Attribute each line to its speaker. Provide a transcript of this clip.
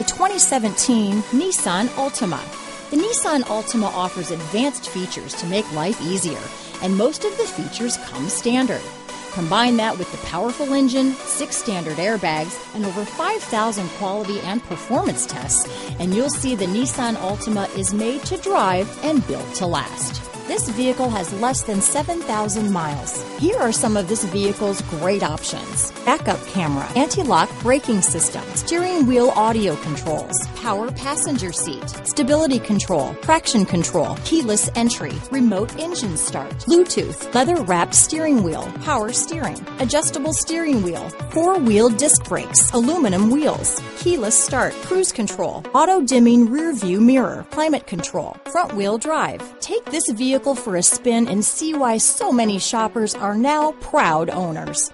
Speaker 1: The 2017 Nissan Altima. The Nissan Altima offers advanced features to make life easier, and most of the features come standard. Combine that with the powerful engine, 6 standard airbags, and over 5,000 quality and performance tests, and you'll see the Nissan Altima is made to drive and built to last. This vehicle has less than 7,000 miles. Here are some of this vehicle's great options: backup camera, anti-lock braking system, steering wheel audio controls, power passenger seat, stability control, traction control, keyless entry, remote engine start, Bluetooth, leather-wrapped steering wheel, power steering, adjustable steering wheel, 4-wheel disc brakes, aluminum wheels, keyless start, cruise control, auto-dimming rear view mirror, climate control, front-wheel drive. Take this vehicle for a spin and see why so many shoppers are now proud owners.